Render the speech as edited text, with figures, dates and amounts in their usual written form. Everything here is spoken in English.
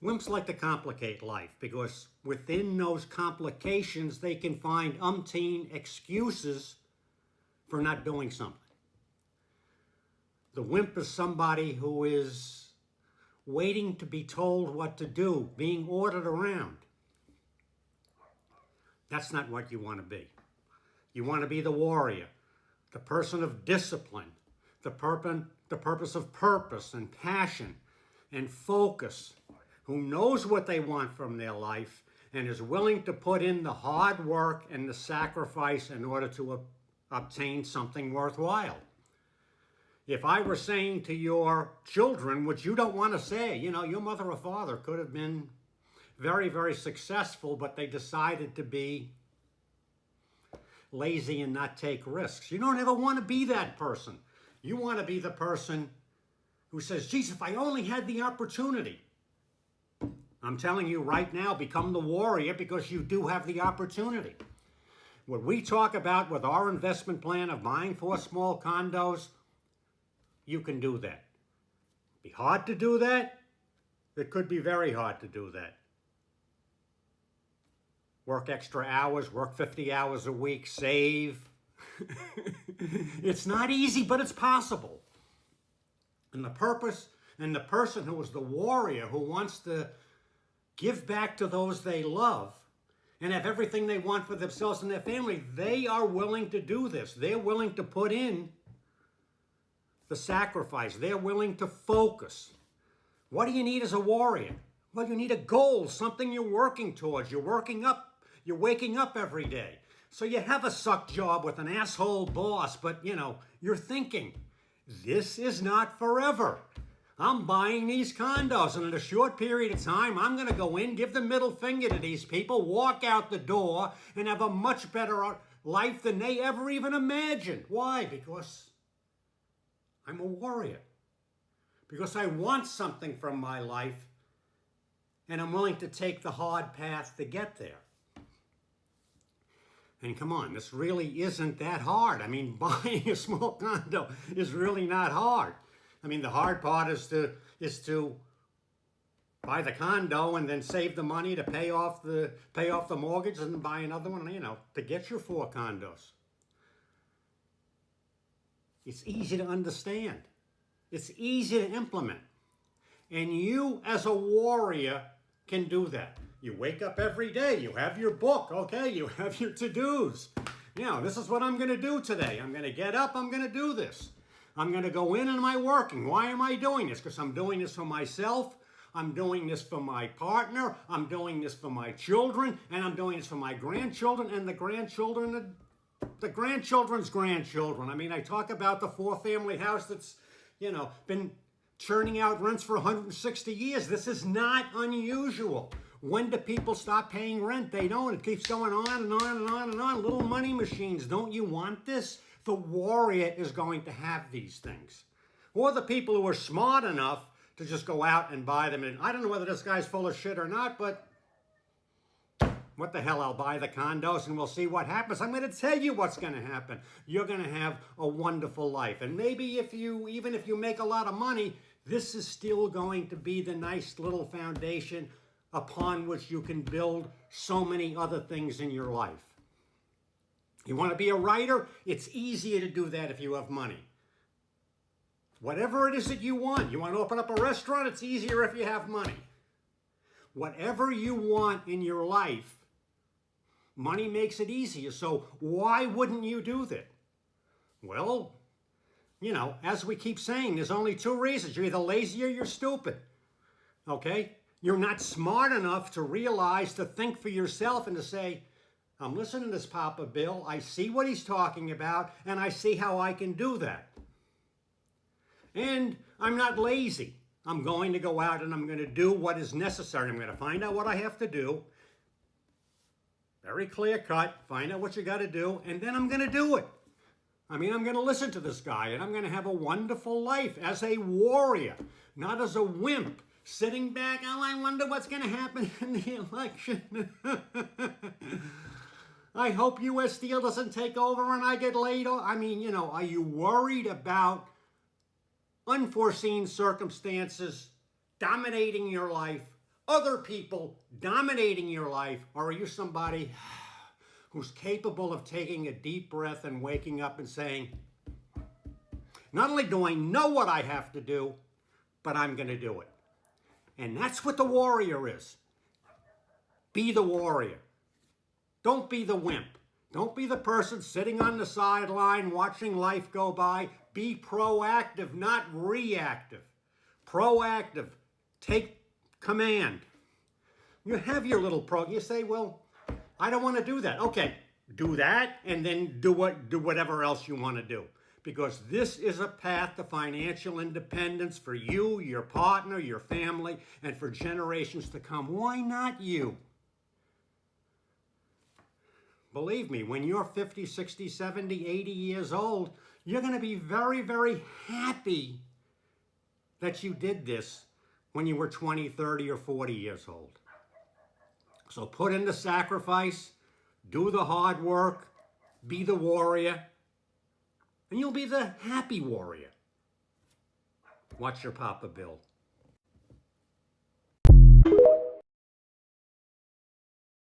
Wimps like to complicate life because within those complications, they can find umpteen excuses for not doing something. The wimp is somebody who is waiting to be told what to do, being ordered around. That's not what you want to be. You want to be the warrior, the person of discipline, the purpose of purpose and passion and focus, who knows what they want from their life and is willing to put in the hard work and the sacrifice in order to obtain something worthwhile. If I were saying to your children, which you don't want to say, your mother or father could have been very, very successful, but they decided to be lazy and not take risks. You don't ever want to be that person. You want to be the person who says, geez, if I only had the opportunity. I'm telling you right now, become the warrior because you do have the opportunity. What we talk about with our investment plan of buying 4 small condos, you can do that. Be hard to do that. It could be very hard to do that. Work extra hours, work 50 hours a week, save. It's not easy, but it's possible. And the purpose and the person who is the warrior who wants to give back to those they love and have everything they want for themselves and their family, they are willing to do this. They're willing to put in the sacrifice. They're willing to focus. What do you need as a warrior? Well, you need a goal, something you're working towards. You're waking up every day. So you have a suck job with an asshole boss, but you're thinking, this is not forever. I'm buying these condos, and in a short period of time, I'm going to go in, give the middle finger to these people, walk out the door, and have a much better life than they ever even imagined. Why? Because I'm a warrior. Because I want something from my life, and I'm willing to take the hard path to get there. And come on, this really isn't that hard. I mean, buying a small condo is really not hard. I mean, the hard part is to buy the condo and then save the money to pay off the mortgage and buy another one, to get your 4 condos. It's easy to understand. It's easy to implement. And you, as a warrior, can do that. You wake up every day. You have your book, okay? You have your to-dos. This is what I'm going to do today. I'm going to get up. I'm going to do this. I'm going to go in and my working. Why am I doing this? Because I'm doing this for myself. I'm doing this for my partner. I'm doing this for my children. And I'm doing this for my grandchildren and the grandchildren, the grandchildren's grandchildren. I mean, I talk about the 4-family house that's, been churning out rents for 160 years. This is not unusual. When do people stop paying rent? They don't. It keeps going on and on and on and on. Little money machines. Don't you want this? The warrior is going to have these things. Or the people who are smart enough to just go out and buy them. And I don't know whether this guy's full of shit or not, but what the hell, I'll buy the condos and we'll see what happens. I'm going to tell you what's going to happen. You're going to have a wonderful life. And maybe even if you make a lot of money, this is still going to be the nice little foundation upon which you can build so many other things in your life. You want to be a writer? It's easier to do that if you have money. Whatever it is that you want to open up a restaurant? It's easier if you have money. Whatever you want in your life, money makes it easier. So why wouldn't you do that? Well, as we keep saying, there's only 2 reasons. You're either lazy or you're stupid. Okay? You're not smart enough to realize, to think for yourself and to say, I'm listening to this Papa Bill. I see what he's talking about, and I see how I can do that. And I'm not lazy. I'm going to go out and I'm going to do what is necessary. I'm going to find out what I have to do. Very clear cut. Find out what you got to do, and then I'm going to do it. I'm going to listen to this guy, and I'm going to have a wonderful life as a warrior, not as a wimp, sitting back, I wonder what's going to happen in the election. I hope U.S. Steel doesn't take over and I get laid off. Are you worried about unforeseen circumstances dominating your life, other people dominating your life, or are you somebody who's capable of taking a deep breath and waking up and saying, not only do I know what I have to do, but I'm going to do it. And that's what the warrior is. Be the warrior. Don't be the wimp. Don't be the person sitting on the sideline watching life go by. Be proactive, not reactive. Proactive. Take command. You have your little you say, well, I don't want to do that. Okay, do that and then do whatever else you want to do. Because this is a path to financial independence for you, your partner, your family, and for generations to come. Why not you? Believe me, when you're 50, 60, 70, 80 years old, you're going to be very, very happy that you did this when you were 20, 30, or 40 years old. So put in the sacrifice, do the hard work, be the warrior, and you'll be the happy warrior. Watch your Papa Bill.